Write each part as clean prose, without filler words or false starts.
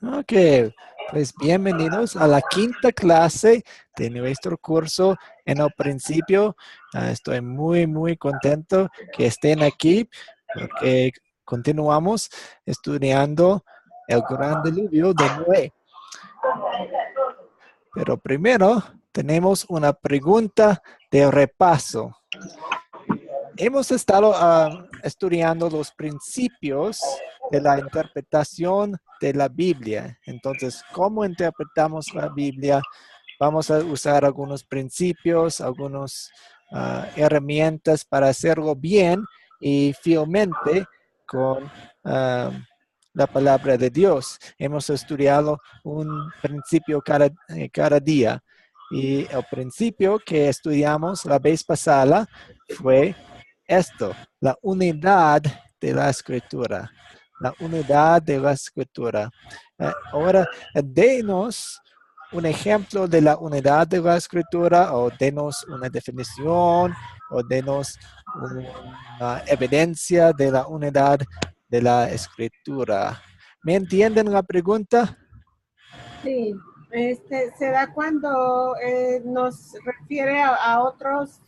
Ok, pues bienvenidos a la quinta clase de nuestro curso. En el principio, estoy muy contento que estén aquí porque continuamos estudiando el gran diluvio de Noé. Pero primero tenemos una pregunta de repaso. Hemos estado estudiando los principios de la interpretación de la Biblia. Entonces, ¿cómo interpretamos la Biblia? Vamos a usar algunos principios, algunas herramientas para hacerlo bien y fielmente con la palabra de Dios. Hemos estudiado un principio cada día. Y el principio que estudiamos la vez pasada fue esto, la unidad de la escritura. La unidad de la escritura. Ahora, denos un ejemplo de la unidad de la escritura o denos una definición o denos una evidencia de la unidad de la escritura. ¿Me entienden la pregunta? Sí, se da cuando nos refiere a otros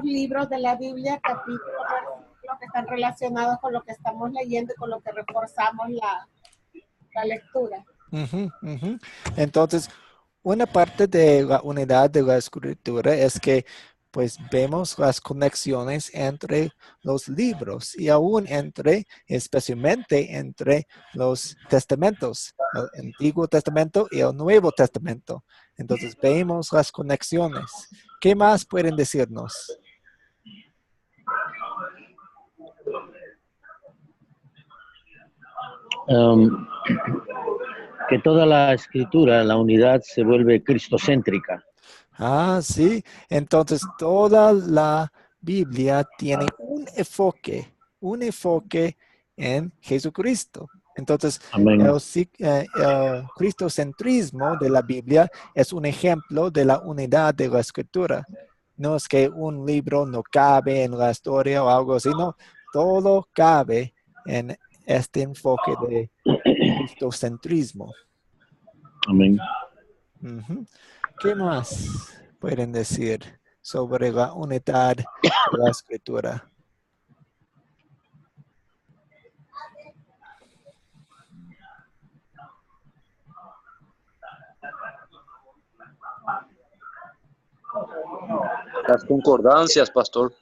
libros de la Biblia, capítulos, versículos que están relacionados con lo que estamos leyendo y con lo que reforzamos la lectura. Entonces, una parte de la unidad de la escritura es que pues vemos las conexiones entre los libros y aún especialmente entre los testamentos, el Antiguo Testamento y el Nuevo Testamento. Entonces vemos las conexiones. ¿Qué más pueden decirnos? Um, que toda la escritura, la unidad se vuelve cristocéntrica. Ah, sí. Entonces, toda la Biblia tiene un enfoque en Jesucristo. Entonces, Amén. el cristocentrismo de la Biblia es un ejemplo de la unidad de la escritura. No es que un libro no cabe en la historia o algo así, no. Todo cabe en este enfoque de cristocentrismo. Amén. ¿Qué más pueden decir sobre la unidad de la escritura? Las concordancias, pastor.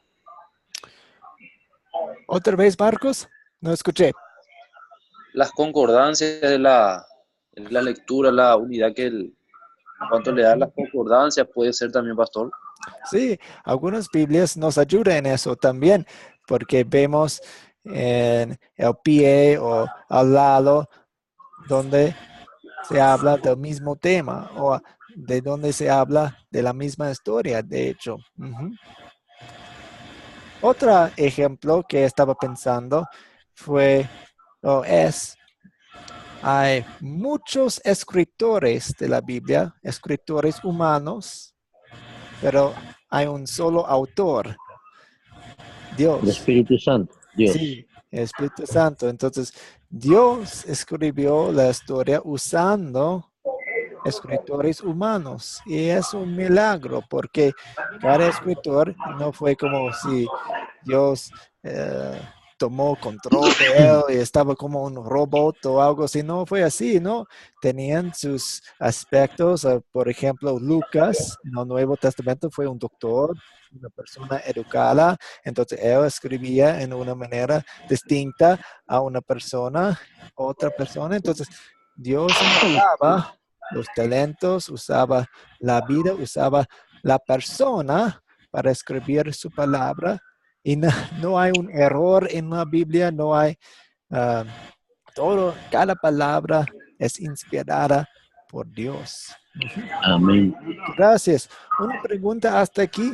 ¿Otra vez, Marcos? No escuché. Las concordancias de la lectura, la unidad en cuanto le da las concordancias, puede ser también, pastor. Sí, algunas Biblias nos ayudan en eso también, porque vemos en el pie o al lado donde se habla del mismo tema o de donde se habla de la misma historia, de hecho. Otro ejemplo que estaba pensando hay muchos escritores de la Biblia, escritores humanos, pero hay un solo autor, Dios. El Espíritu Santo, Dios. Sí, el Espíritu Santo. Entonces, Dios escribió la historia usando escritores humanos y es un milagro porque cada escritor no fue como si Dios tomó control de él y estaba como un robot o algo así. No fue así, ¿no? Tenían sus aspectos. Por ejemplo, Lucas en el Nuevo Testamento fue un doctor, una persona educada. Entonces, él escribía en una manera distinta a otra persona. Entonces, Dios usaba los talentos, usaba la vida, usaba la persona para escribir su palabra. Y no hay un error en la Biblia, no hay cada palabra es inspirada por Dios. Amén. Gracias. Una pregunta hasta aquí.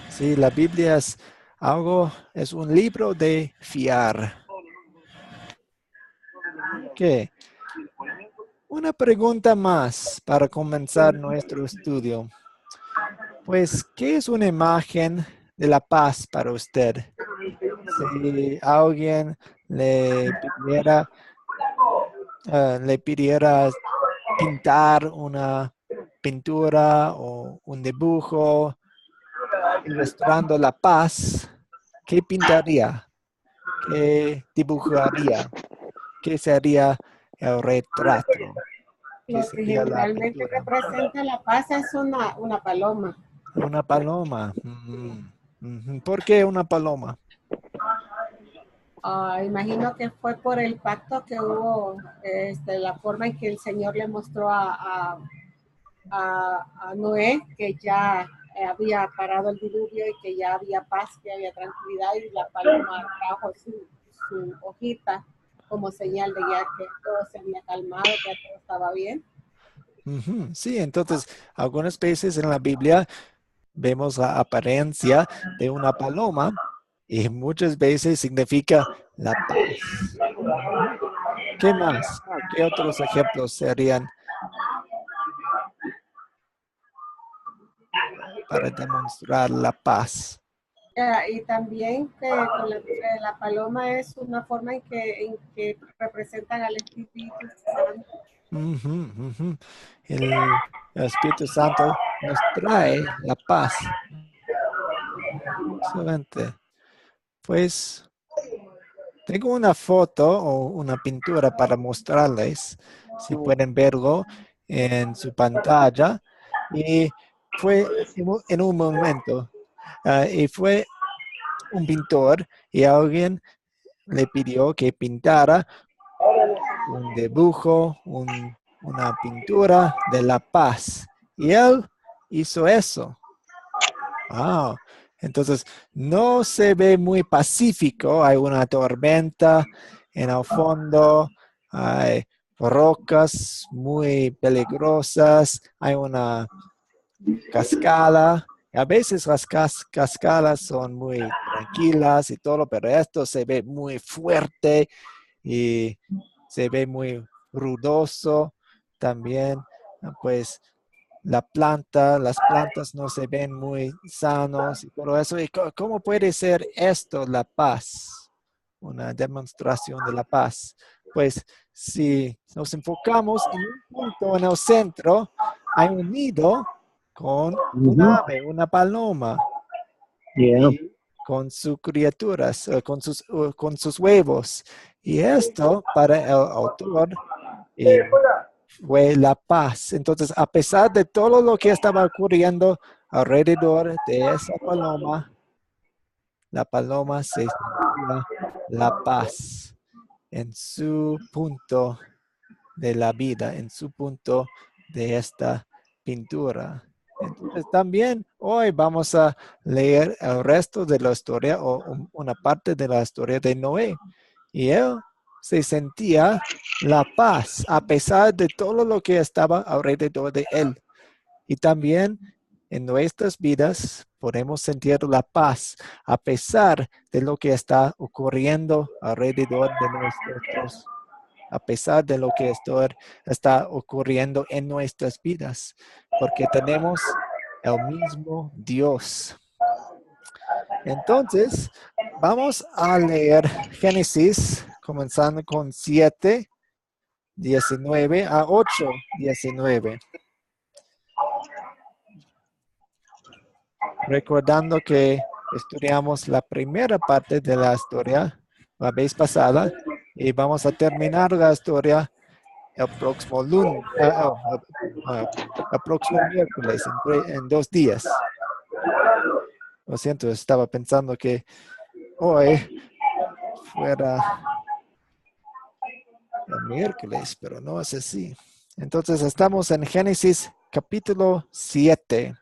Sí, la Biblia es un libro de fiar. ¿Qué? Una pregunta más para comenzar nuestro estudio. Pues, ¿qué es una imagen de la paz para usted? si alguien le pidiera pintar una pintura o un dibujo ilustrando la paz, ¿qué pintaría? ¿Qué dibujaría? ¿Qué sería el retrato? ¿Qué Lo que sería la generalmente pintura? representa la paz es una paloma. Una paloma. Ujú. ¿Por qué una paloma? Imagino que fue por el pacto que hubo, la forma en que el Señor le mostró a Noé que ya había parado el diluvio y que ya había paz, que había tranquilidad, y la paloma trajo su hojita como señal de ya que todo se había calmado, que ya todo estaba bien. Ujú. Sí, entonces algunas veces en la Biblia vemos la apariencia de una paloma y muchas veces significa la paz. Ujú. ¿Qué más? ¿Qué otros ejemplos serían para demostrar la paz? Y también que con la paloma es una forma en que representan al Espíritu Santo. Ujú, ujú. El Espíritu Santo nos trae la paz. Excelente. Pues tengo una foto o una pintura para mostrarles, si pueden verlo en su pantalla. Y fue en un momento, y fue un pintor y alguien le pidió que pintara un dibujo, una pintura de la paz. Y él hizo eso. Wow. Entonces, no se ve muy pacífico. Hay una tormenta en el fondo. Hay rocas muy peligrosas. Hay una cascada. A veces las cascadas son muy tranquilas y todo, pero esto se ve muy fuerte y se ve muy ruidoso también. Pues las plantas no se ven muy sanos y todo eso. ¿Y cómo puede ser esto la paz? Una demostración de la paz. Pues si nos enfocamos en un punto en el centro, hay un nido con un Ujú. ave, una paloma, Yeah. y con sus criaturas, con sus huevos. Y esto para el autor fue la paz. Entonces, a pesar de todo lo que estaba ocurriendo alrededor de esa paloma, la paloma se sentía la paz en su punto de la vida, en su punto de esta pintura. Entonces también hoy vamos a leer el resto de la historia o una parte de la historia de Noé. Y él se sentía la paz a pesar de todo lo que estaba alrededor de él. Y también en nuestras vidas podemos sentir la paz a pesar de lo que está ocurriendo alrededor de nosotros, a pesar de lo que está ocurriendo en nuestras vidas, porque tenemos el mismo Dios. Entonces, vamos a leer Génesis, comenzando con 7:19 a 8:19. Recordando que estudiamos la primera parte de la historia la vez pasada y vamos a terminar la historia el próximo lunes, el próximo miércoles, en 2 días. Lo siento, estaba pensando que hoy fuera el miércoles, pero no es así. Entonces estamos en Génesis capítulo 7.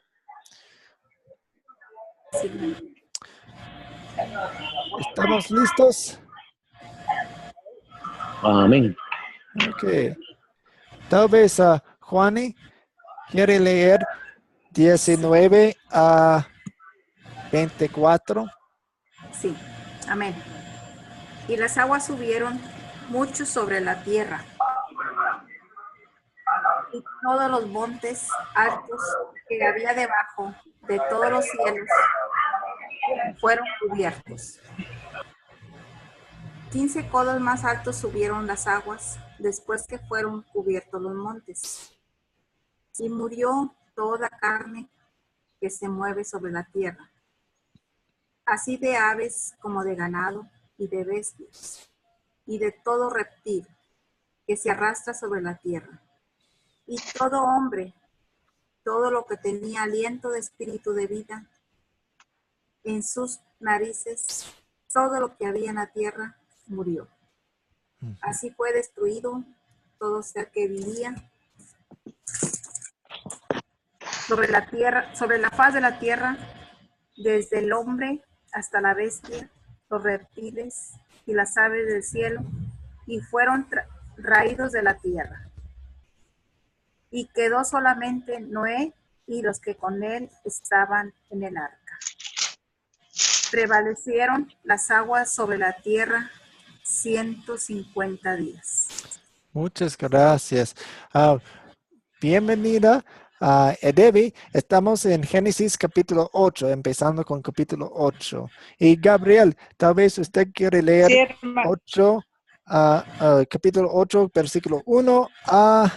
¿Estamos listos? Amén. Ok. Tal vez Juani quiere leer 19 a 24. Sí, amén. Y las aguas subieron mucho sobre la tierra, y todos los montes altos que había debajo de todos los cielos fueron cubiertos. 15 codos más altos subieron las aguas después que fueron cubiertos los montes. Y murió toda carne que se mueve sobre la tierra, así de aves como de ganado y de bestias, y de todo reptil que se arrastra sobre la tierra, y todo hombre, todo lo que tenía aliento de espíritu de vida en sus narices, todo lo que había en la tierra murió. Así fue destruido todo ser que vivía sobre la tierra, sobre la faz de la tierra, desde el hombre hasta la bestia, los reptiles y las aves del cielo, y fueron raídos de la tierra. Y quedó solamente Noé y los que con él estaban en el arca. Prevalecieron las aguas sobre la tierra 150 días. Muchas gracias. Bienvenida a Edevi. Estamos en Génesis capítulo 8, empezando con capítulo 8. Y Gabriel, tal vez usted quiere leer Sí, hermano. capítulo 8, versículo 1 a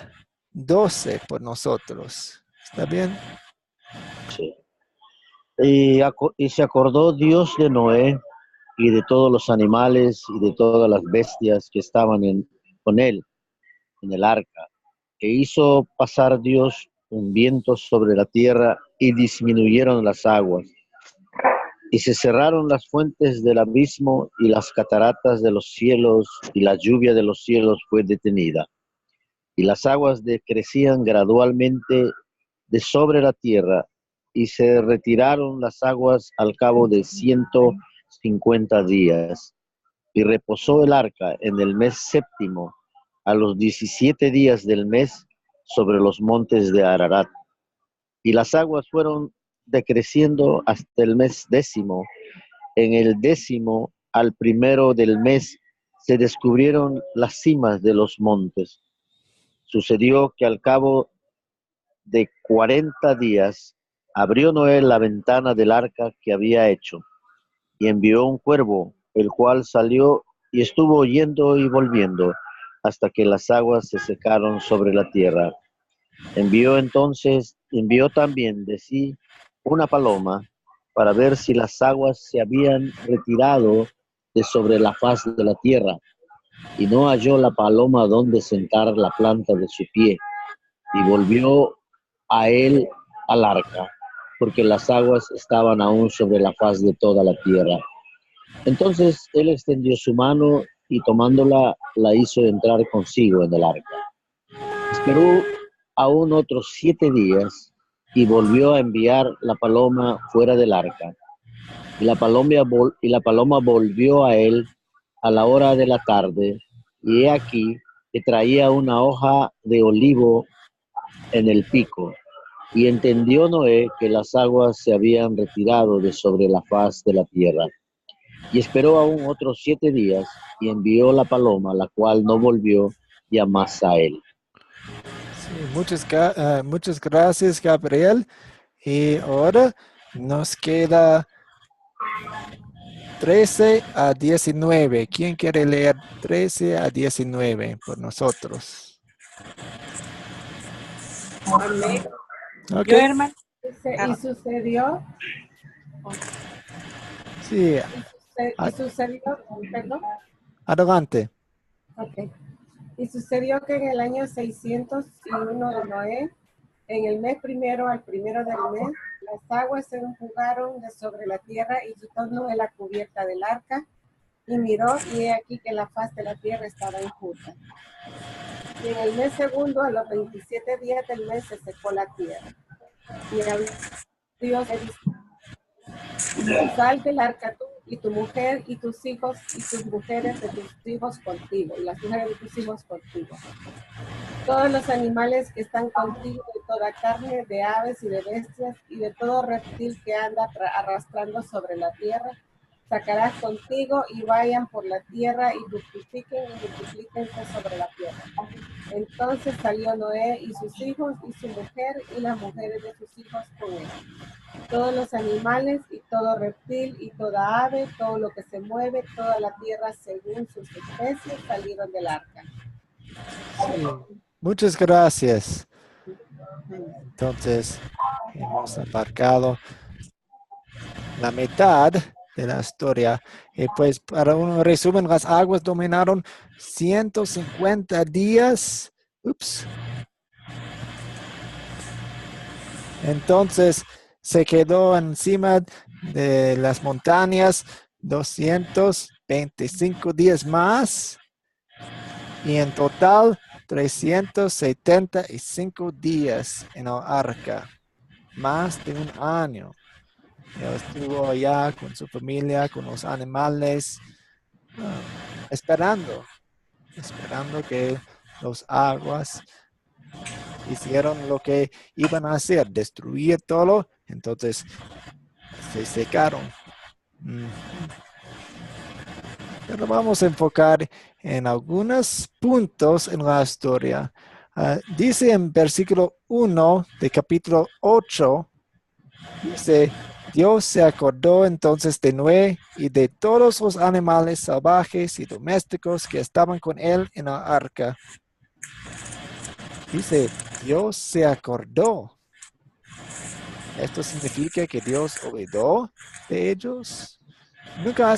12 por nosotros. ¿Está bien? Sí. Y se acordó Dios de Noé y de todos los animales y de todas las bestias que estaban con él en el arca, que hizo pasar Dios un viento sobre la tierra y disminuyeron las aguas. Y se cerraron las fuentes del abismo y las cataratas de los cielos, y la lluvia de los cielos fue detenida. Y las aguas decrecían gradualmente de sobre la tierra, y se retiraron las aguas al cabo de 150 días. Y reposó el arca en el mes séptimo, a los 17 días del mes, sobre los montes de Ararat. Y las aguas fueron decreciendo hasta el mes décimo. En el décimo, al primero del mes, se descubrieron las cimas de los montes. Sucedió que al cabo de 40 días, abrió Noé la ventana del arca que había hecho, y envió un cuervo, el cual salió y estuvo yendo y volviendo, hasta que las aguas se secaron sobre la tierra. Envió también de sí una paloma, para ver si las aguas se habían retirado de sobre la faz de la tierra. Y no halló la paloma donde sentar la planta de su pie, y volvió a él al arca, porque las aguas estaban aún sobre la faz de toda la tierra. Entonces él extendió su mano y tomándola, la hizo entrar consigo en el arca. Esperó aún otros 7 días y volvió a enviar la paloma fuera del arca. Y la paloma volvió a él a la hora de la tarde, y he aquí que traía una hoja de olivo en el pico. Y entendió Noé que las aguas se habían retirado de sobre la faz de la tierra. Y esperó aún otros 7 días, y envió la paloma, la cual no volvió ya más a él. Sí, muchas gracias, Gabriel. Y ahora nos queda 13 a 19. ¿Quién quiere leer 13 a 19 por nosotros? Amén. Ok. Yo, hermano. Y sucedió, Sí, y sucedió, perdón. adelante. Ok. Y sucedió que en el año 601 de Noé, en el mes primero al primero del mes, las aguas se enjugaron de sobre la tierra y quitó Noé la cubierta del arca y miró, y he aquí que la faz de la tierra estaba enjuta. Y en el mes segundo, a los 27 días del mes, se secó la tierra. Y habló Dios le dijo: sal del arca tú y tu mujer y tus hijos y tus mujeres de tus hijos contigo, y las mujeres de tus hijos contigo. Todos los animales que están contigo, de toda carne, de aves y de bestias, y de todo reptil que anda arrastrando sobre la tierra, sacarás contigo y vayan por la tierra y fructifiquen y multiplíquense sobre la tierra. Entonces salió Noé y sus hijos y su mujer y las mujeres de sus hijos con él. Todos los animales y todo reptil y toda ave, todo lo que se mueve, toda la tierra según sus especies salieron del arca. Sí. Muchas gracias. Entonces, hemos abarcado la mitad de la historia. Y pues para un resumen, las aguas dominaron 150 días. Ups. Entonces se quedó encima de las montañas 225 días más y en total 375 días en el arca, más de un año. Él estuvo allá con su familia, con los animales, esperando que los aguas hicieron lo que iban a hacer, destruir todo, entonces se secaron. Pero vamos a enfocar en algunos puntos en la historia. Dice en versículo 1 de capítulo 8, dice, Dios se acordó entonces de Noé y de todos los animales salvajes y domésticos que estaban con él en la arca. Dice, Dios se acordó. ¿Esto significa que Dios olvidó de ellos? ¿Nunca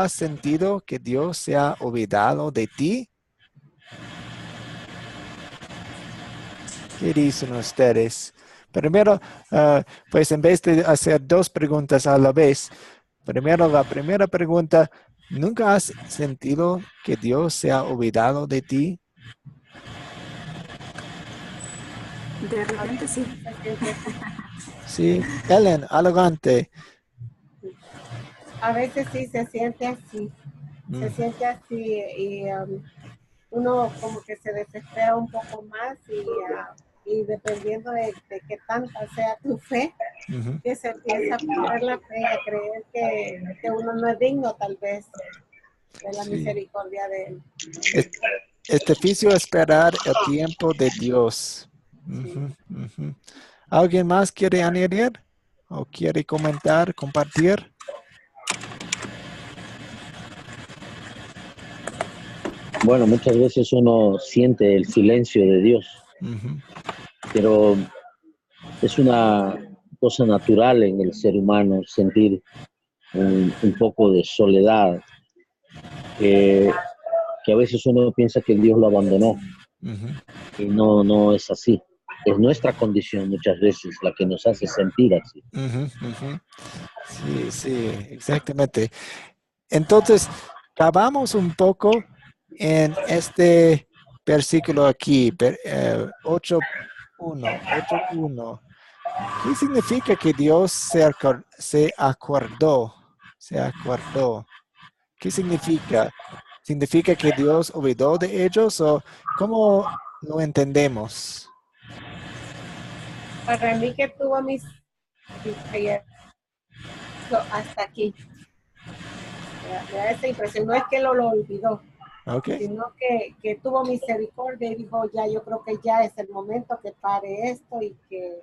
has sentido que Dios se ha olvidado de ti? ¿Qué dicen ustedes? Primero, pues en vez de hacer dos preguntas a la vez, primero la primera pregunta, ¿nunca has sentido que Dios se ha olvidado de ti? De repente sí. Sí, Ellen, adelante. A veces sí se siente así. Se siente así y uno como que se desespera un poco más y dependiendo de qué tanta sea tu fe, que se empieza a perder la fe, a creer que uno no es digno tal vez de la misericordia de él. Es difícil esperar el tiempo de Dios. ¿Alguien más quiere añadir o quiere comentar, compartir? Bueno, muchas veces uno siente el silencio de Dios, pero es una cosa natural en el ser humano sentir un poco de soledad, que a veces uno piensa que Dios lo abandonó y no es así. Es nuestra condición muchas veces la que nos hace sentir así. Sí, exactamente. Entonces, acabamos un poco en este versículo aquí, 8.1. ¿Qué significa que Dios se acordó? Se acordó. ¿Qué significa? ¿Significa que Dios olvidó de ellos o cómo lo entendemos? Para mí que tuvo mis hasta aquí. Me da esa impresión, no es que lo olvidó, sino que tuvo misericordia y dijo, ya, yo creo que ya es el momento que pare esto y que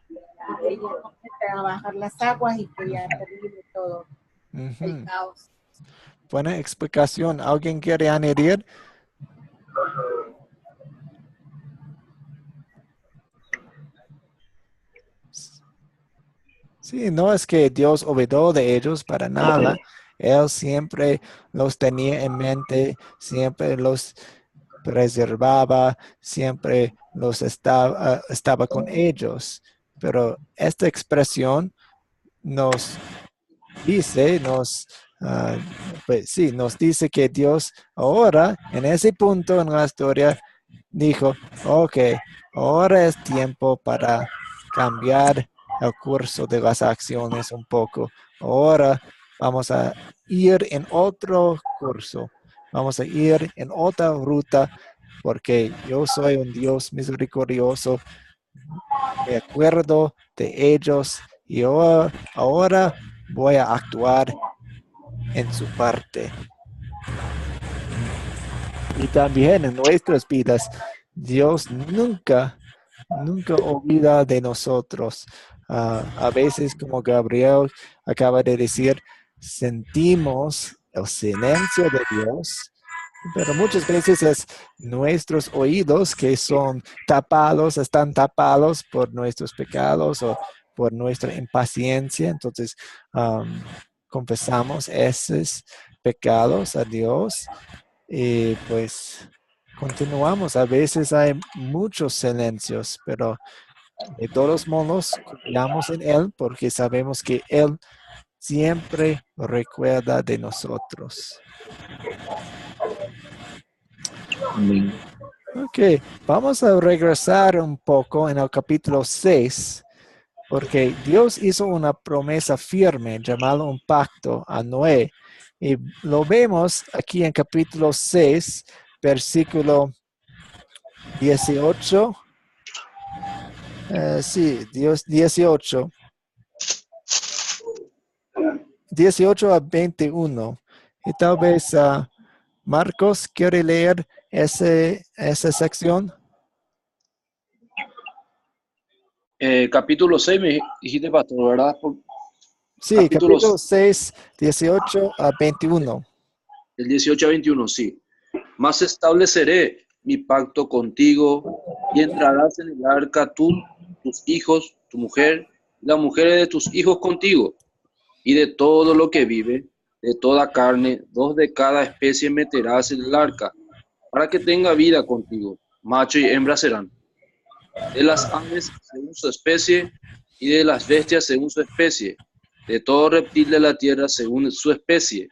ya comience a bajar las aguas y que ya termine todo el caos. Buena explicación. ¿Alguien quiere añadir? Sí, no es que Dios olvidó de ellos para nada. Él siempre los tenía en mente, siempre los preservaba, siempre los estaba con ellos. Pero esta expresión nos dice, nos dice que Dios ahora, en ese punto en la historia, dijo, ok, ahora es tiempo para cambiar el curso de las acciones un poco. Ahora vamos a ir en otro curso, vamos a ir en otra ruta, porque yo soy un Dios misericordioso, me acuerdo de ellos y ahora voy a actuar en su parte. Y también en nuestras vidas, Dios nunca olvida de nosotros. A veces, como Gabriel acaba de decir, sentimos el silencio de Dios, pero muchas veces es nuestros oídos que están tapados por nuestros pecados o por nuestra impaciencia. Entonces, confesamos esos pecados a Dios y pues continuamos. A veces hay muchos silencios, pero de todos modos confiamos en Él porque sabemos que Él siempre recuerda de nosotros. Amén. Ok, vamos a regresar un poco en el capítulo 6, porque Dios hizo una promesa firme, llamado un pacto a Noé. Y lo vemos aquí en capítulo 6, versículo 18. Sí, Dios 18. 18 a 21. Y tal vez Marcos quiere leer esa sección. Capítulo 6 me dijiste, pastor, ¿verdad? Sí, Capítulo capítulo 6, 18 a 21. del 18 a 21, sí. Mas estableceré mi pacto contigo y entrarás en el arca tú, tus hijos, tu mujer, y las mujeres de tus hijos contigo, y de todo lo que vive, de toda carne, 2 de cada especie meterás en el arca, para que tenga vida contigo. Macho y hembra serán. De las aves según su especie, y de las bestias según su especie, de todo reptil de la tierra según su especie.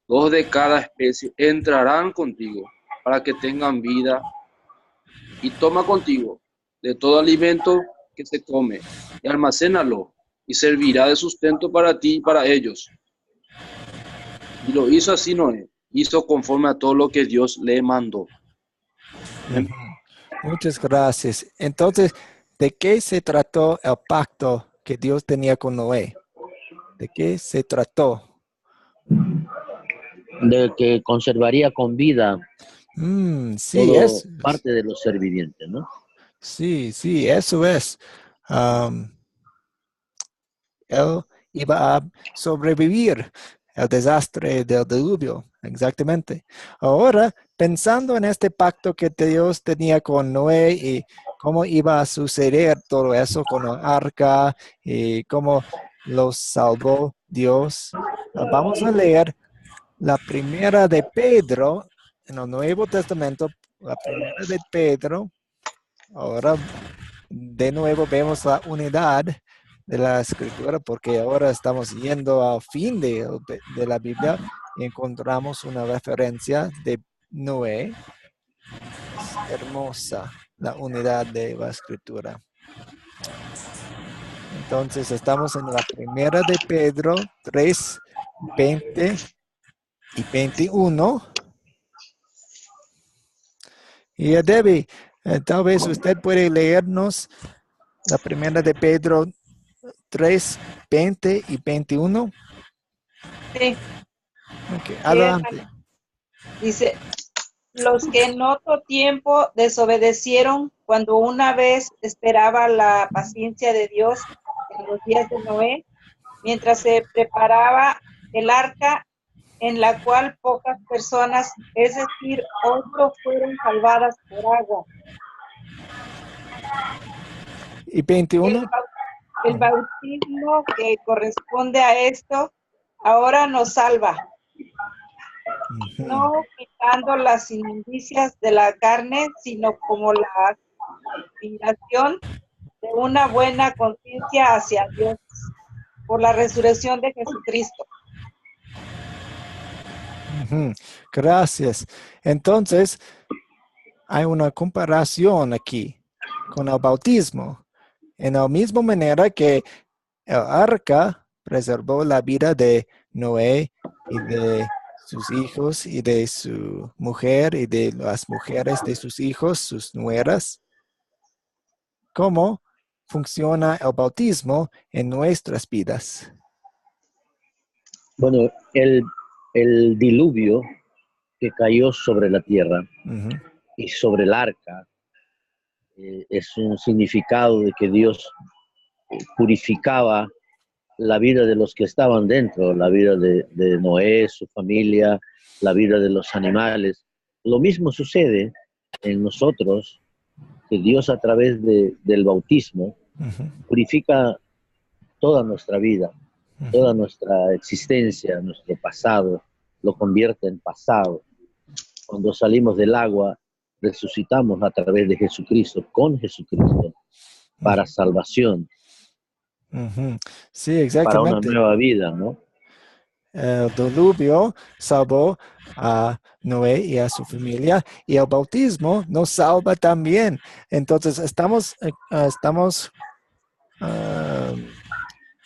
2 de cada especie entrarán contigo, para que tengan vida, y toma contigo de todo alimento que se come, y almacénalo, y servirá de sustento para ti y para ellos. Y lo hizo así Noé, hizo conforme a todo lo que Dios le mandó. Amén. Muchas gracias. Entonces, ¿de qué se trató el pacto que Dios tenía con Noé? ¿De qué se trató? De que conservaría con vida Sí, todo parte de los ser vivientes, ¿no? sí, eso es. Am, Él iba a sobrevivir el desastre del diluvio, exactamente. Ahora, pensando en este pacto que Dios tenía con Noé y cómo iba a suceder todo eso con el arca y cómo los salvó Dios, vamos a leer la primera de Pedro en el Nuevo Testamento, la primera de Pedro. Ahora, de nuevo vemos la unidad de la escritura porque ahora estamos yendo al fin de la Biblia y encontramos una referencia de Noé. Es hermosa la unidad de la escritura. Entonces estamos en la primera de Pedro 3, 20 y 21. Y Debbie, tal vez usted puede leernos la primera de Pedro 3, 20 y 21. Sí, Ok, sí, adelante. hermano. Dice, los que en otro tiempo desobedecieron cuando una vez esperaba la paciencia de Dios en los días de Noé, mientras se preparaba el arca en la cual pocas personas, es decir, 8 fueron salvadas por agua. ¿Y 21? El bautismo que corresponde a esto ahora nos salva, no quitando las inmundicias de la carne, sino como la aspiración de una buena conciencia hacia Dios por la resurrección de Jesucristo. Gracias. Entonces, hay una comparación aquí con el bautismo. En la misma manera que el arca preservó la vida de Noé y de sus hijos y de su mujer y de las mujeres de sus hijos, sus nueras. ¿Cómo funciona el bautismo en nuestras vidas? Bueno, el el diluvio que cayó sobre la tierra Ujú. y sobre el arca es un significado de que Dios purificaba la vida de los que estaban dentro, la vida de Noé, su familia, la vida de los animales. Lo mismo sucede en nosotros, que Dios a través del bautismo Ujú. purifica toda nuestra vida, toda Ujú. nuestra existencia, nuestro pasado, lo convierte en pasado. Cuando salimos del agua, resucitamos a través de Jesucristo, con Jesucristo, para salvación, Ujú. Sí, para una exactamente. nueva vida, ¿no? El diluvio salvó a Noé y a su familia, y el bautismo nos salva también. Entonces, ah,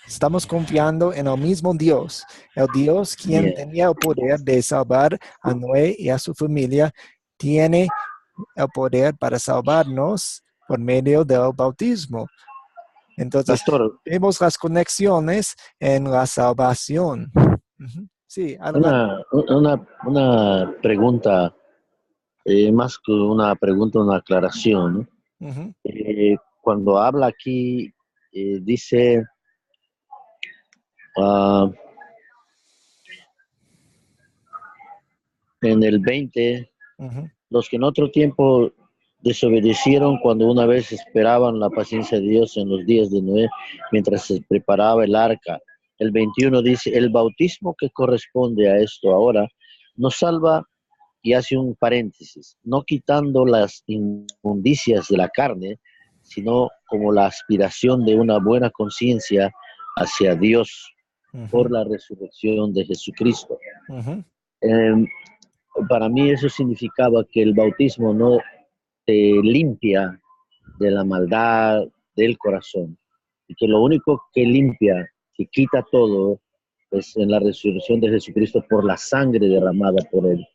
estamos confiando en el mismo Dios, el Dios quien Bien. tenía el poder de salvar a Noé y a su familia, tiene el poder para salvarnos por medio del bautismo. Entonces, Pastor, vemos las conexiones en la salvación. Ujú. Sí, adelante. una pregunta, más que una pregunta, una aclaración, ¿no? Ujú. Cuando habla aquí, dice, ah, en el 20, Ujú. los que en otro tiempo desobedecieron cuando una vez esperaban la paciencia de Dios en los días de Noé, mientras se preparaba el arca. El 21 dice, el bautismo que corresponde a esto ahora nos salva, y hace un paréntesis, no quitando las inmundicias de la carne, sino como la aspiración de una buena conciencia hacia Dios por Ujú. la resurrección de Jesucristo. Ujú. Eh, para mí eso significaba que el bautismo no te limpia de la maldad del corazón, y que lo único que limpia, que quita todo, es en la resurrección de Jesucristo por la sangre derramada por él.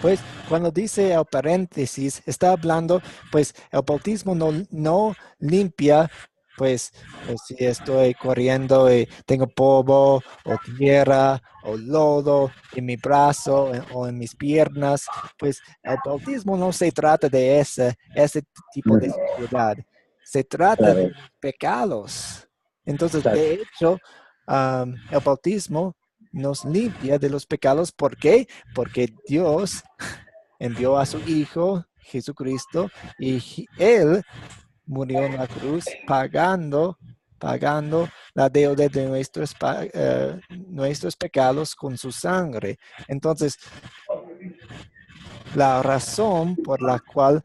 Pues cuando dice el paréntesis, está hablando, pues el bautismo no limpia, pues si estoy corriendo y tengo polvo o tierra o lodo en mi brazo o en mis piernas, pues el bautismo no se trata de ese tipo de suciedad, se trata de Claro, mis pecados. Entonces, de exacto, hecho, el bautismo nos limpia de los pecados. ¿Por qué? Porque Dios envió a su Hijo Jesucristo y Él murió en la cruz pagando la deuda de nuestros pecados con su sangre. Entonces, la razón por la cual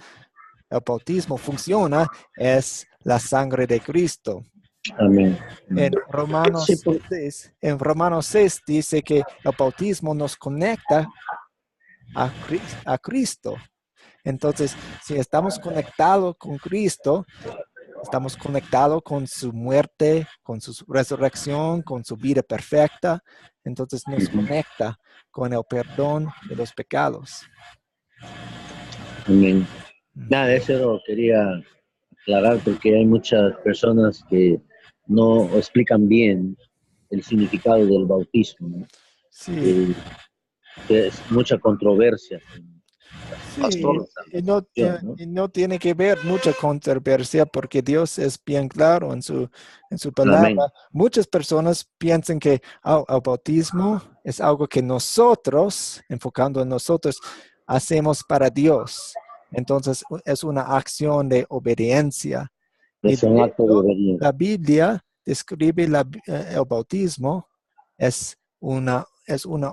el bautismo funciona es la sangre de Cristo. amén. Sí, En Romanos 6 dice que el bautismo nos conecta a Cristo. Entonces, si estamos conectados con Cristo, estamos conectados con su muerte, con su resurrección, con su vida perfecta. Entonces nos conecta con el perdón de los pecados. amén. Nada, Ujú. eso lo quería aclarar porque hay muchas personas que no explican bien el significado del bautismo, ¿no? Sí, Eh, que es mucha controversia sí, Pastor, ¿no? y no tiene que ver mucha controversia porque Dios es bien claro en su palabra. Amén. Muchas personas piensan que el bautismo es algo que nosotros, enfocando en nosotros, hacemos para Dios. Entonces es una acción de obediencia. Y Es de un acto de hecho, obediencia. la Biblia describe el bautismo es una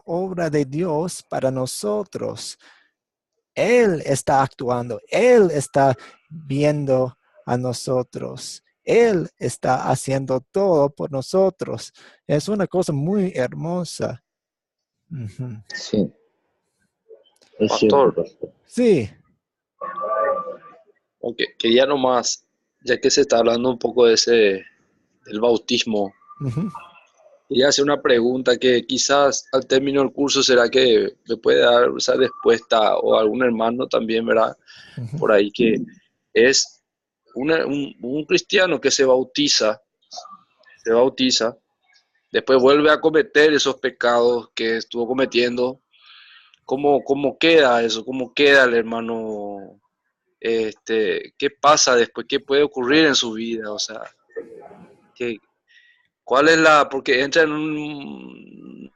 obra de Dios para nosotros. Él está actuando, Él está viendo a nosotros, Él está haciendo todo por nosotros. Es una cosa muy hermosa. Ujú. Sí, es cierto, pastor, pastor. Sí. ok, quería nomás, ya que se está hablando un poco de del bautismo, Ujú. quería hacer una pregunta que quizás al término del curso será que me puede dar esa respuesta o algún hermano también, ¿verdad? Ujú. Por ahí que es un cristiano que se bautiza, después vuelve a cometer esos pecados que estuvo cometiendo, ¿cómo queda eso? ¿Cómo queda el hermano? ¿Qué pasa después? ¿Qué puede ocurrir en su vida? O sea, ¿qué, ¿cuál es porque entra en un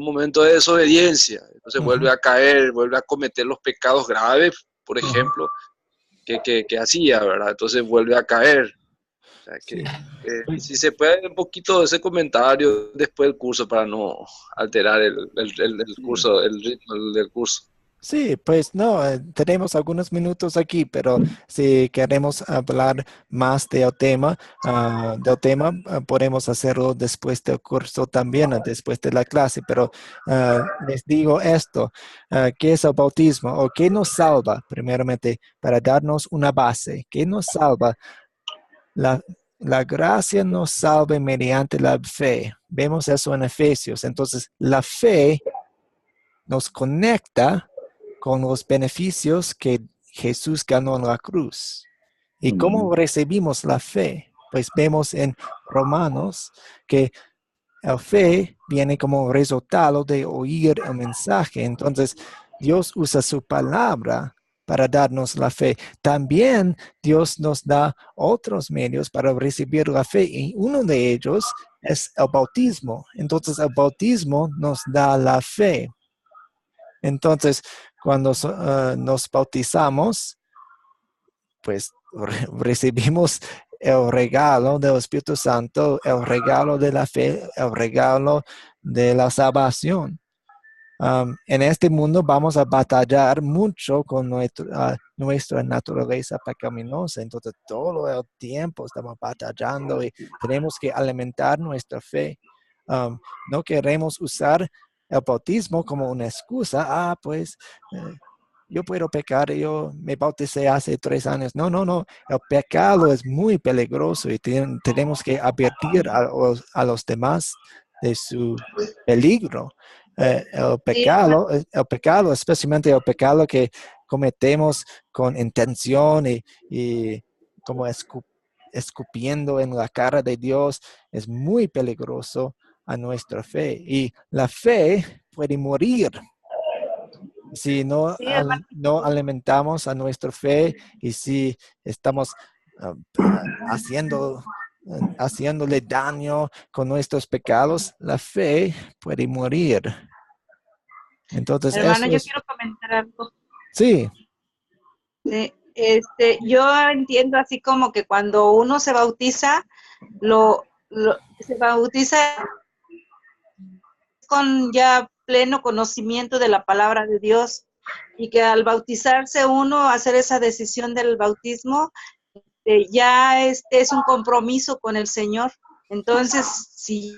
momento de desobediencia, entonces vuelve Ujú, a caer, vuelve a cometer los pecados graves, por ujú. ejemplo, que hacía, ¿verdad? Entonces vuelve a caer. O sea, Sí. Pues, si se puede un poquito de ese comentario después del curso para no alterar el sí. curso, el ritmo del curso. Sí, pues no, tenemos algunos minutos aquí, pero si queremos hablar más del tema, podemos hacerlo después del curso también, después de la clase. Pero les digo esto, ¿qué es el bautismo o qué nos salva? Primeramente, para darnos una base, ¿qué nos salva? La, la gracia nos salva mediante la fe. Vemos eso en Efesios. Entonces, la fe nos conecta con los beneficios que Jesús ganó en la cruz. ¿Y cómo Amén. recibimos la fe? Pues vemos en Romanos que la fe viene como resultado de oír el mensaje. Entonces, Dios usa su palabra para darnos la fe. También Dios nos da otros medios para recibir la fe y uno de ellos es el bautismo. Entonces, el bautismo nos da la fe. Entonces, cuando nos bautizamos, pues recibimos el regalo del Espíritu Santo, el regalo de la fe, el regalo de la salvación. En este mundo vamos a batallar mucho con nuestra naturaleza pecaminosa. Entonces, todo el tiempo estamos batallando y tenemos que alimentar nuestra fe. No queremos usar el bautismo como una excusa. Pues yo puedo pecar, yo me bauticé hace 3 años. No, no, no. El pecado es muy peligroso y tenemos que advertir a los demás de su peligro. Sí, hermano. El pecado, especialmente el pecado que cometemos con intención y como escupiendo en la cara de Dios, es muy peligroso a nuestra fe. Y la fe puede morir si no, Sí, hermano. no alimentamos a nuestra fe y si estamos haciéndole daño con nuestros pecados, la fe puede morir. Entonces, Hermano, eso yo es, quiero comentar algo. sí, Sí, yo entiendo así como que cuando uno se bautiza, se bautiza con ya pleno conocimiento de la palabra de Dios y que al bautizarse uno, hacer esa decisión del bautismo, ya es un compromiso con el Señor. Entonces, si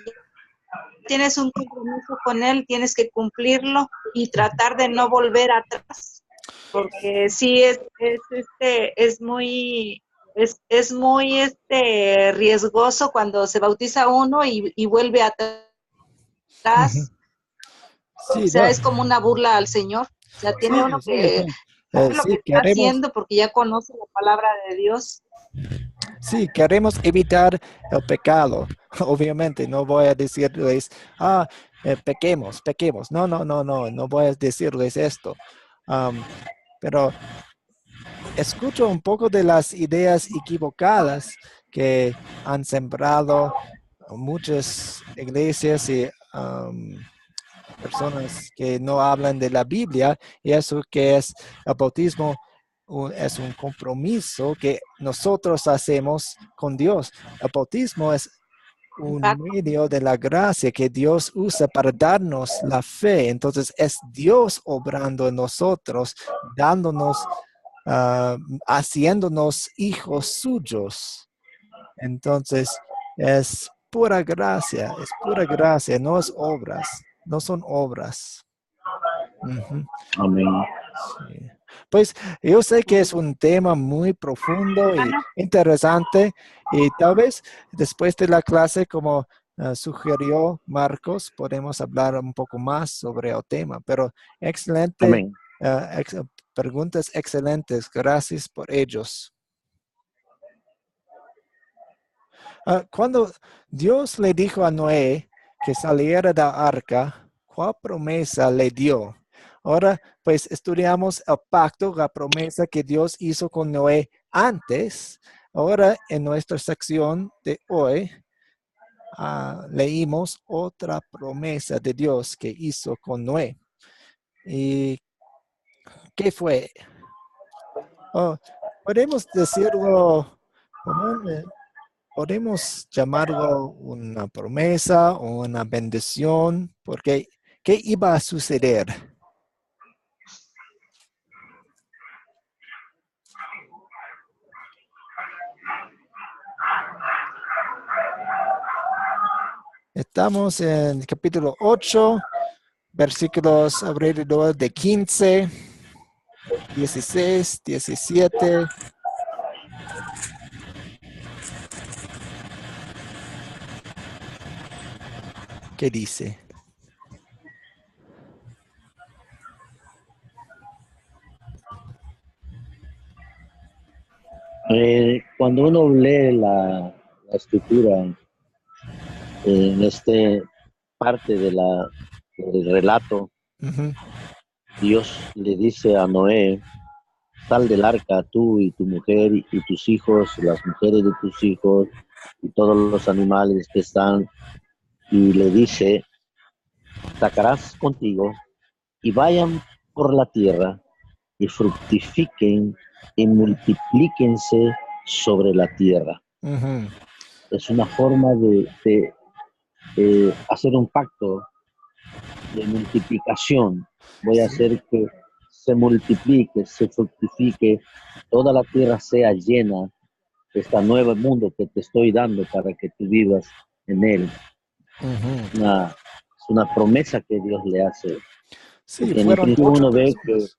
tienes un compromiso con Él, tienes que cumplirlo y tratar de no volver atrás, porque sí es muy riesgoso cuando se bautiza uno y vuelve ujú, atrás. O sí, sea, no, es como una burla al Señor. O sea, tiene sí, uno sí, que no. saber lo que Sí, está haciendo porque ya conoce la palabra de Dios. queremos evitar el pecado. Obviamente, no voy a decirles, pequemos. No, no, no, no, no voy a decirles esto. Am, pero escucho un poco de las ideas equivocadas que han sembrado muchas iglesias y personas que no hablan de la Biblia, y eso que es el bautismo es un compromiso que nosotros hacemos con Dios. El bautismo es un Exacto. medio de la gracia que Dios usa para darnos la fe. Entonces es Dios obrando en nosotros, dándonos, ah, haciéndonos hijos suyos. Entonces es pura gracia, no es obras, no son obras. Ujú, Amén. sí. Pues yo sé que es un tema muy profundo y Hermano, interesante y tal vez después de la clase, como sugirió Marcos, podemos hablar un poco más sobre el tema, pero excelente, Amén. preguntas excelentes, gracias por ellos. Cuando Dios le dijo a Noé que saliera del arca, ¿cuál promesa le dio? Ahora, pues estudiamos el pacto, la promesa que Dios hizo con Noé antes. Ahora, en nuestra sección de hoy, leímos otra promesa de Dios que hizo con Noé. ¿Y qué fue? Oh, podemos decirlo, podemos llamarlo una promesa o una bendición, porque ¿qué iba a suceder? Estamos en capítulo 8, versículos alrededor de 15, 16, 17. ¿Qué dice? Cuando uno lee la escritura en este parte del relato, Ujú. Dios le dice a Noé: sal del arca tú y tu mujer y tus hijos, las mujeres de tus hijos y todos los animales que están, y le dice: sacarás contigo y vayan por la tierra y fructifiquen y multiplíquense sobre la tierra. Ujú. Es una forma de hacer un pacto de multiplicación. Voy a hacer que se multiplique, se fructifique, toda la tierra sea llena de este nuevo mundo que te estoy dando para que tú vivas en él. Ujú. Es una promesa que Dios le hace. Sí, Porque en el fueron principio 8 uno ve que, personas.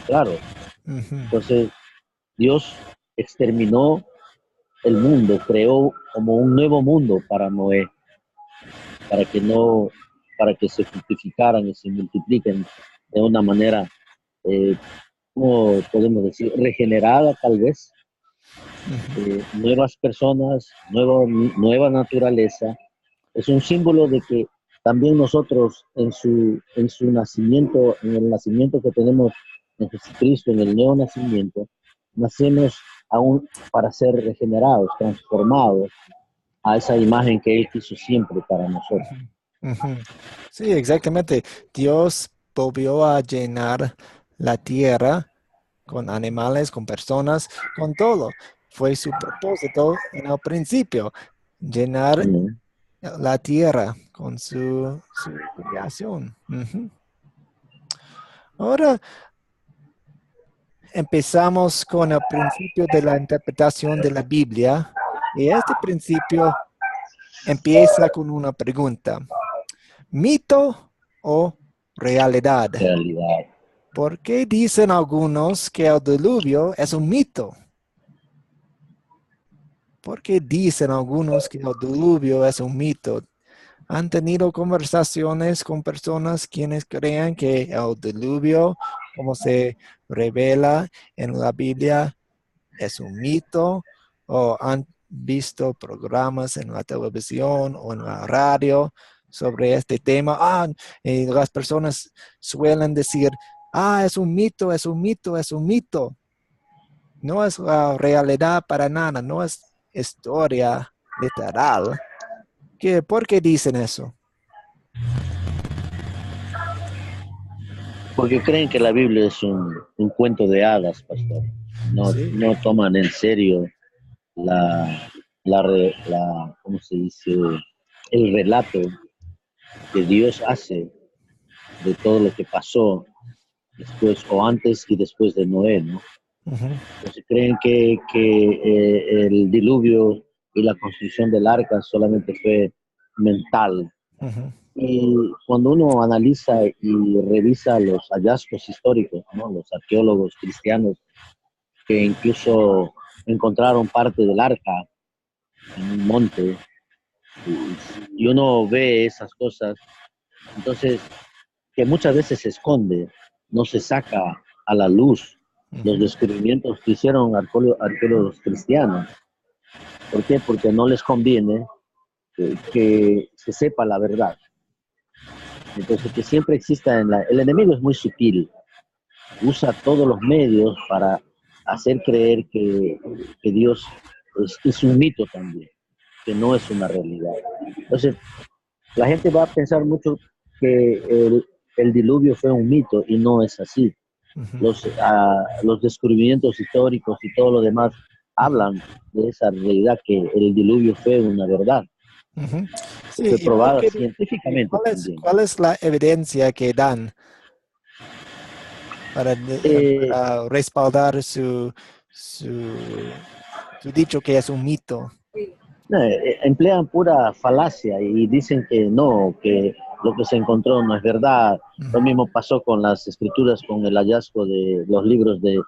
claro, Ujú. entonces Dios exterminó el mundo, creó como un nuevo mundo para Noé, para que no, para que se fructificaran y se multipliquen de una manera, eh, ¿cómo podemos decir? Regenerada tal vez, Ujú. nuevas personas, nueva naturaleza. Es un símbolo de que también nosotros en su nacimiento, en el nacimiento que tenemos en Jesucristo, en el nuevo nacimiento, nacemos aún para ser regenerados, transformados a esa imagen que Él quiso siempre para nosotros. Ujú. Ujú. Sí, exactamente. Dios volvió a llenar la tierra con animales, con personas, con todo. Fue su propósito en el principio, llenar Amén. la tierra con su creación. Ujú. Ahora empezamos con el principio de la interpretación de la Biblia. Y este principio empieza con una pregunta. ¿Mito o realidad? Realidad. ¿Por qué dicen algunos que el diluvio es un mito? ¿Por qué dicen algunos que el diluvio es un mito? ¿Han tenido conversaciones con personas quienes creen que el diluvio, como se revela en la Biblia, es un mito? ¿O han visto programas en la televisión o en la radio sobre este tema? Las personas suelen decir, es un mito, es un mito, es un mito. No es la realidad para nada, no es historia literal. ¿Por qué dicen eso? Porque creen que la Biblia es un cuento de hadas, pastor. No, Sí. no toman en serio ¿cómo se dice? El relato que Dios hace de todo lo que pasó después o antes y después de Noé, ¿no? Ujú. Entonces creen que el diluvio y la construcción del arca solamente fue mental. Ujú. Y cuando uno analiza y revisa los hallazgos históricos, ¿no? Los arqueólogos cristianos que incluso encontraron parte del arca en un monte, y uno ve esas cosas, entonces, que muchas veces se esconde, no se saca a la luz los Ujú. descubrimientos que hicieron arqueólogos cristianos. ¿Por qué? Porque no les conviene que se sepa la verdad. Entonces, que siempre exista el enemigo es muy sutil, usa todos los medios para hacer creer que Dios es un mito también, que no es una realidad. Entonces, la gente va a pensar mucho que el diluvio fue un mito y no es así. Los descubrimientos históricos y todo lo demás hablan de esa realidad, que el diluvio fue una verdad. Sí, Fue ¿y probada científicamente también. cuál es la evidencia que dan para, Eh, para respaldar su dicho que es un mito? Sí, Emplean pura falacia y dicen que no, que lo que se encontró no es verdad. Lo mismo pasó con las escrituras, con el hallazgo de los libros de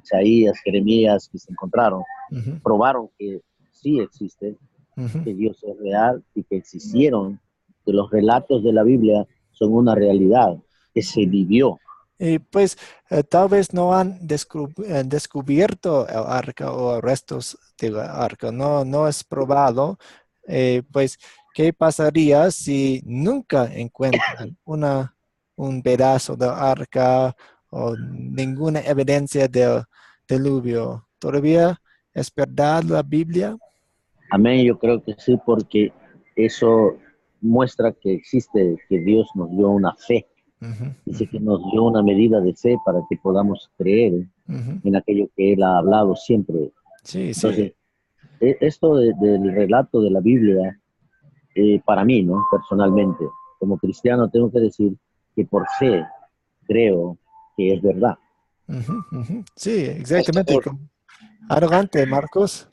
Isaías, Jeremías que se encontraron. Probaron que sí existe, que Dios es real y que existieron, que los relatos de la Biblia son una realidad que se vivió. Y pues tal vez no han descubierto el arca o restos del arca, no es probado. Pues, ¿qué pasaría si nunca encuentran un pedazo del arca o ninguna evidencia del diluvio? ¿Todavía es verdad la Biblia? Amén, yo creo que sí, porque eso muestra que existe, que Dios nos dio una fe. Dice que nos dio una medida de fe para que podamos creer en aquello que Él ha hablado siempre. Sí, Entonces, sí. esto del relato de la Biblia, para mí, ¿no? Personalmente, como cristiano, tengo que decir que por fe creo que es verdad. Sí, exactamente. Pastor, Adelante, Marcos.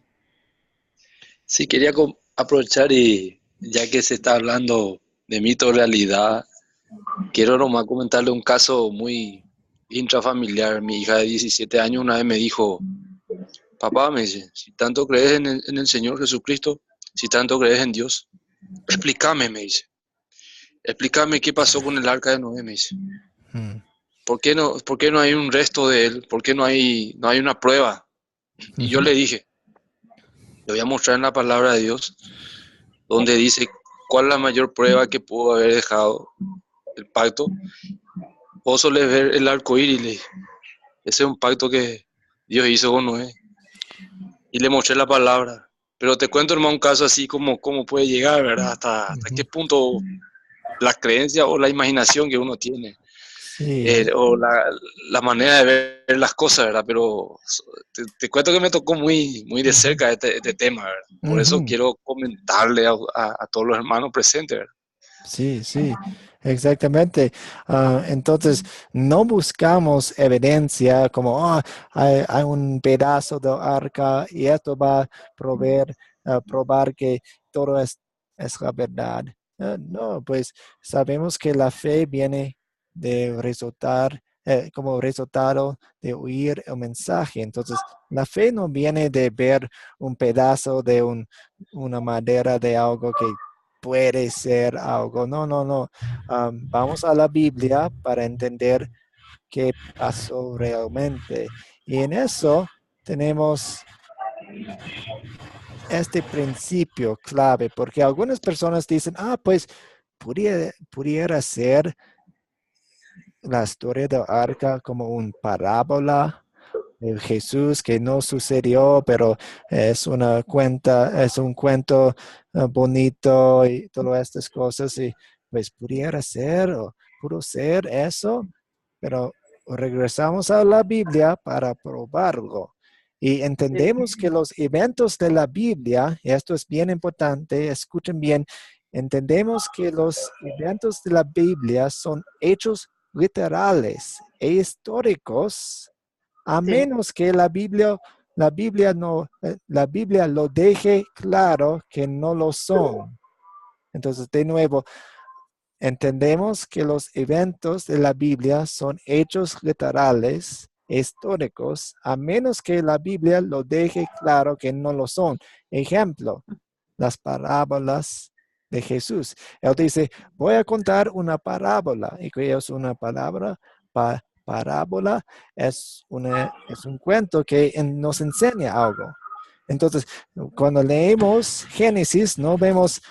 sí quería aprovechar y ya que se está hablando de mito o realidad, quiero nomás comentarle un caso muy intrafamiliar. Mi hija de 17 años una vez me dijo, papá, me dice, si tanto crees en el Señor Jesucristo, si tanto crees en Dios, explícame, me dice. Explícame qué pasó con el arca de Noé, me dice. Mm. Por qué no hay un resto de él? ¿Por qué no hay una prueba? Y yo le dije, le voy a mostrar en la palabra de Dios, donde dice cuál es la mayor prueba que pudo haber dejado el pacto. Vos solés ver el arco iris, le dije. Ese es un pacto que Dios hizo con Noé. Y le mostré la palabra. Pero te cuento, hermano, un caso así como cómo puede llegar, ¿verdad? Hasta qué punto la creencia o la imaginación que uno tiene. Sí. O la manera de ver las cosas, ¿verdad? Pero te cuento que me tocó muy de cerca este tema, ¿verdad? Por eso Ujú. quiero comentarle a todos los hermanos presentes, ¿verdad? Sí, sí, exactamente. Entonces, no buscamos evidencia como, hay un pedazo del arca y esto va a probar que todo es la verdad. No, pues sabemos que la fe viene de resultar, como resultado de oír el mensaje. Entonces, la fe no viene de ver un pedazo de una madera de algo que puede ser algo. No, no, no. Vamos a la Biblia para entender qué pasó realmente. Y en eso tenemos este principio clave, porque algunas personas dicen, pues pudiera ser la historia del arca como un parábola de Jesús que no sucedió, pero es un cuento bonito y todas estas cosas, y pues pudiera ser o pudo ser eso, pero regresamos a la Biblia para probarlo. Y entendemos que los eventos de la Biblia, y esto es bien importante, escuchen bien, entendemos que los eventos de la Biblia son hechos literales e históricos, a Sí, menos que la Biblia lo deje claro que no lo son. Entonces, de nuevo, entendemos que los eventos de la Biblia son hechos literales, históricos, a menos que la Biblia lo deje claro que no lo son. Ejemplo, las parábolas de Jesús. Él dice, voy a contar una parábola. ¿Y qué es una palabra? Parábola es un cuento que nos enseña algo. Entonces, cuando leemos Génesis, no vemos,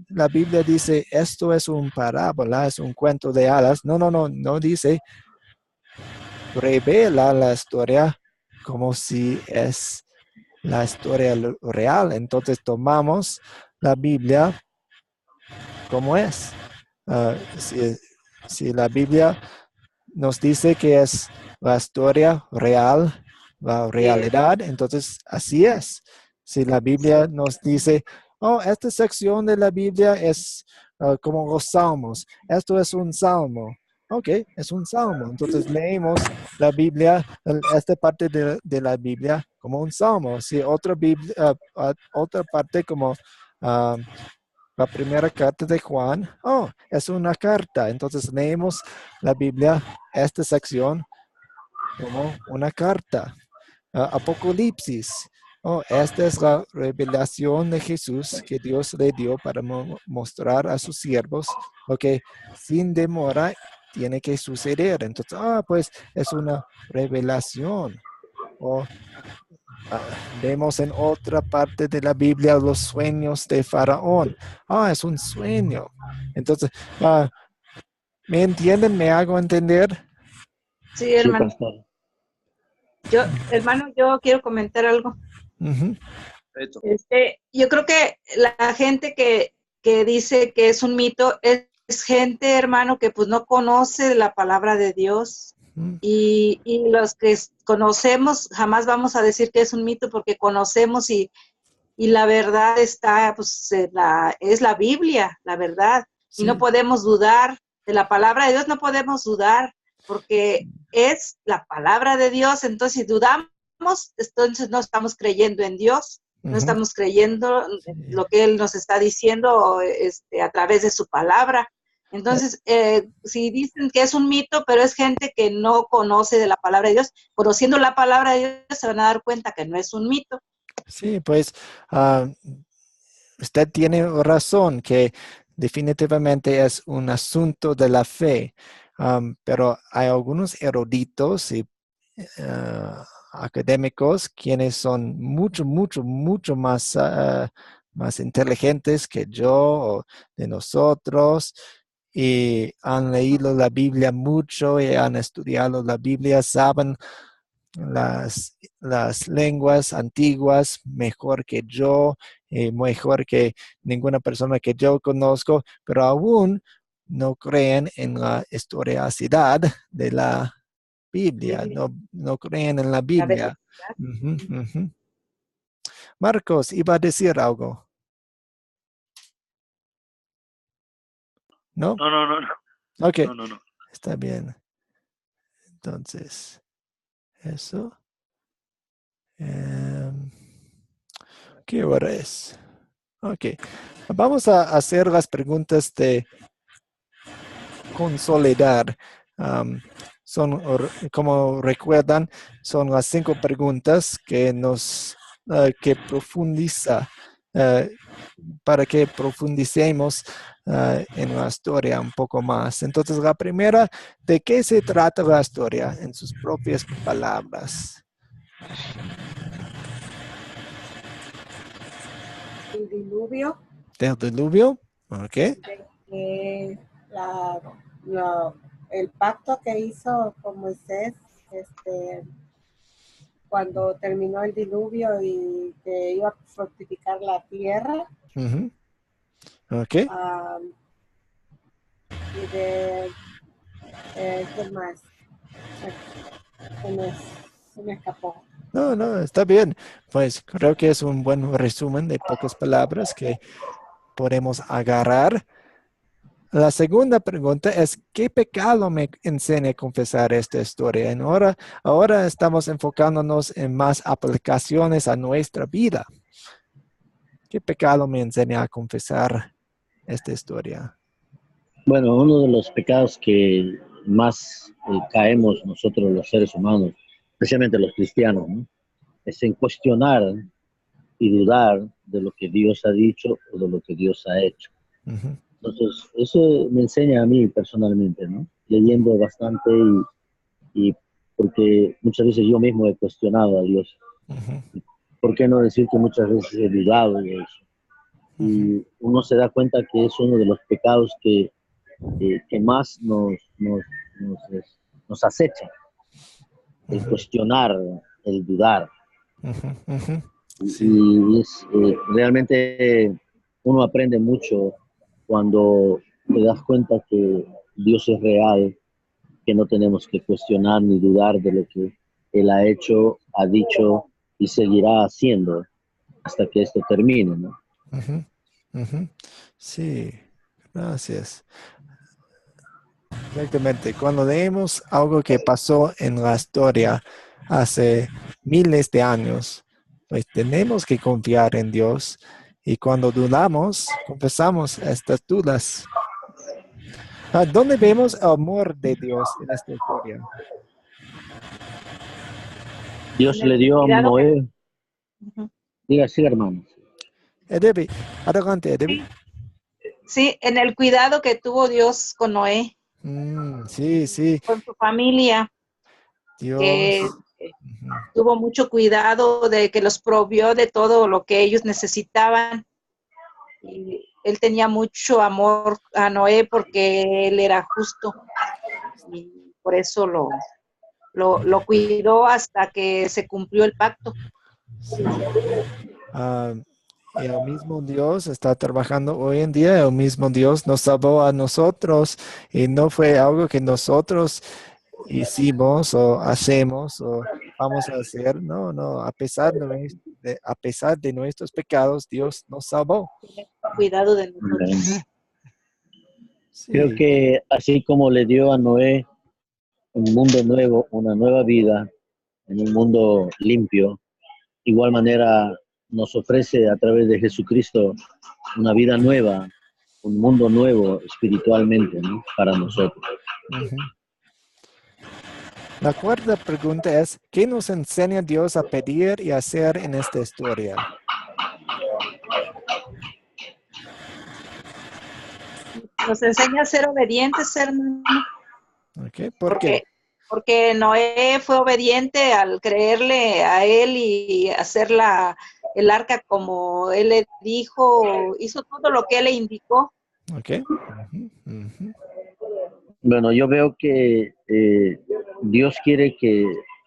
la Biblia dice, esto es un parábola, es un cuento de hadas. No dice, revela la historia como si es la historia real. Entonces, tomamos la Biblia como es. Si la Biblia nos dice que es la historia real, la realidad, entonces así es. Si la Biblia nos dice, esta sección de la Biblia es como los salmos, esto es un salmo. Ok, es un salmo. Entonces leemos la Biblia, esta parte de la Biblia como un salmo. Si otra parte como la primera carta de Juan, es una carta. Entonces leemos la Biblia, esta sección, como una carta. Apocalipsis. Esta es la revelación de Jesús que Dios le dio para mostrar a sus siervos lo que sin demora tiene que suceder. Entonces, pues es una revelación. Vemos en otra parte de la Biblia los sueños de Faraón. Es un sueño. Entonces, ¿me entienden? ¿Me hago entender? Sí, Sí, hermano. pastor. Yo quiero comentar algo. Ujú. Perfecto. Yo creo que la gente que dice que es un mito es gente, hermano, que pues no conoce la palabra de Dios. Mm. Y los que conocemos jamás vamos a decir que es un mito porque conocemos y la verdad está, pues, es la Biblia, la verdad. Sí. Y no podemos dudar de la palabra de Dios, no podemos dudar porque es la palabra de Dios. Entonces, si dudamos, entonces no estamos creyendo en Dios, no Ujú. estamos creyendo en lo que Él nos está diciendo a través de su palabra. Entonces, si dicen que es un mito, pero es gente que no conoce de la palabra de Dios, conociendo la palabra de Dios se van a dar cuenta que no es un mito. Sí, pues usted tiene razón que definitivamente es un asunto de la fe, pero hay algunos eruditos y académicos quienes son mucho más inteligentes que yo o de nosotros y han leído la Biblia mucho y han estudiado la Biblia, saben las lenguas antiguas mejor que yo, mejor que ninguna persona que yo conozco, pero aún no creen en la historicidad de la Biblia, no creen en la Biblia. Ujú, ujú. Marcos, iba a decir algo. ¿No? No. Ok, No. está bien. Entonces, eso. ¿Qué hora es? Ok. Vamos a hacer las preguntas de consolidar. Como recuerdan, son las 5 preguntas que profundiza, para que profundicemos en la historia un poco más. Entonces, la primera, ¿de qué se trata la historia? En sus propias palabras. El diluvio, ¿Del diluvio? Ok. la- el pacto que hizo con Moisés, cuando terminó el diluvio y que iba a fructificar la tierra, Ujú. Ok. y de, ¿qué más? Se me escapó. No, está bien. Pues creo que es un buen resumen de pocas palabras que podemos agarrar. La segunda pregunta es, ¿qué pecado me enseña a confesar esta historia? Ahora estamos enfocándonos en más aplicaciones a nuestra vida. ¿Qué pecado me enseña a confesar esta historia? Bueno, uno de los pecados que más caemos nosotros los seres humanos, especialmente los cristianos, ¿no? Es en cuestionar y dudar de lo que Dios ha dicho o de lo que Dios ha hecho. Ujú. Entonces, eso me enseña a mí personalmente, ¿no? Leyendo bastante y porque muchas veces yo mismo he cuestionado a Dios. Ujú. ¿por qué no decir que muchas veces he dudado de eso? Y uno se da cuenta que es uno de los pecados que más nos acecha, el cuestionar, el dudar. Sí. Y realmente uno aprende mucho cuando te das cuenta que Dios es real, que no tenemos que cuestionar ni dudar de lo que Él ha hecho, ha dicho y seguirá haciendo hasta que esto termine, ¿no? Sí, gracias. Exactamente. Cuando leemos algo que pasó en la historia hace miles de años, pues tenemos que confiar en Dios. Y cuando dudamos, confesamos estas dudas. ¿Dónde vemos el amor de Dios en esta historia? Dios En le el dio a cuidado que, Noé, Ujú. diga sí, hermano. Edebi, adelante, Edebi. Sí, en el cuidado que tuvo Dios con Noé, Sí, sí, con su familia, que Dios. Ujú. tuvo mucho cuidado de que los provió de todo lo que ellos necesitaban. Y él tenía mucho amor a Noé porque él era justo y por eso lo cuidó hasta que se cumplió el pacto. Sí. Ah, y el mismo Dios está trabajando hoy en día, el mismo Dios nos salvó a nosotros y no fue algo que nosotros hicimos o hacemos o vamos a hacer, no, no, a pesar de nuestros pecados, Dios nos salvó. Tiene cuidado de nosotros. Creo Sí. que así como le dio a Noé un mundo nuevo, una nueva vida, en un mundo limpio, igual manera nos ofrece a través de Jesucristo una vida nueva, un mundo nuevo espiritualmente, ¿no? Para nosotros. Ujú. La cuarta pregunta es, ¿qué nos enseña Dios a pedir y hacer en esta historia? Nos enseña a ser obedientes, hermano, Okay, ¿por qué? porque Noé fue obediente al creerle a él y hacer el arca como él le dijo, hizo todo lo que él le indicó. Okay. Ujú, ujú. Bueno, yo veo que Dios quiere que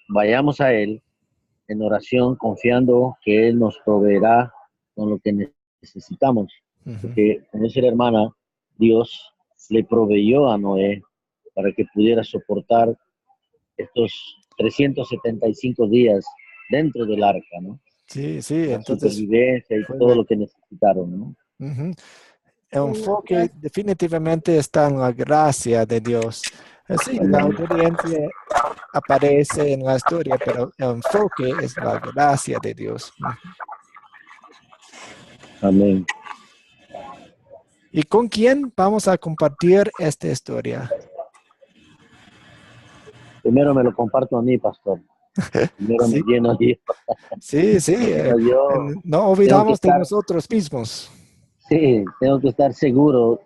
vayamos a Él en oración, confiando que Él nos proveerá con lo que necesitamos. Ujú. Porque, como dice la hermana, Dios le proveyó a Noé para que pudiera soportar estos 375 días dentro del arca, ¿no? Sí, sí, La entonces supervivencia y fue todo lo que necesitaron, ¿no? ujú. El enfoque definitivamente está en la gracia de Dios. Sí, la Amén. obediencia aparece en la historia, pero el enfoque es la gracia de Dios. Ujú. Amén. ¿Y con quién vamos a compartir esta historia? Primero me lo comparto a mí, pastor. Primero me Sí, lleno a Dios. sí, sí. Pero yo No tengo que olvidamos de estar, nosotros mismos. sí, tengo que estar seguro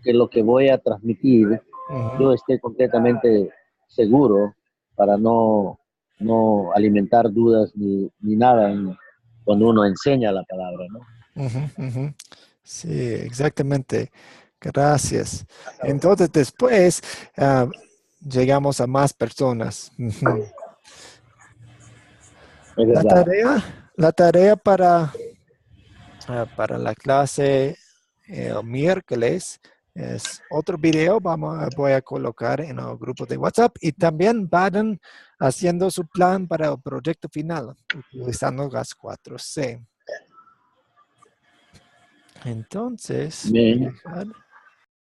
que lo que voy a transmitir, Ujú, yo esté completamente seguro para no alimentar dudas ni nada cuando uno enseña la palabra, ¿no? ujú, ujú. Sí, exactamente. Gracias. Entonces después llegamos a más personas. Ujú. Es La verdad. tarea para la clase el miércoles es otro video. Voy a colocar en el grupo de WhatsApp y también vayan haciendo su plan para el proyecto final utilizando las 4C. Entonces, voy a Amén. dejar.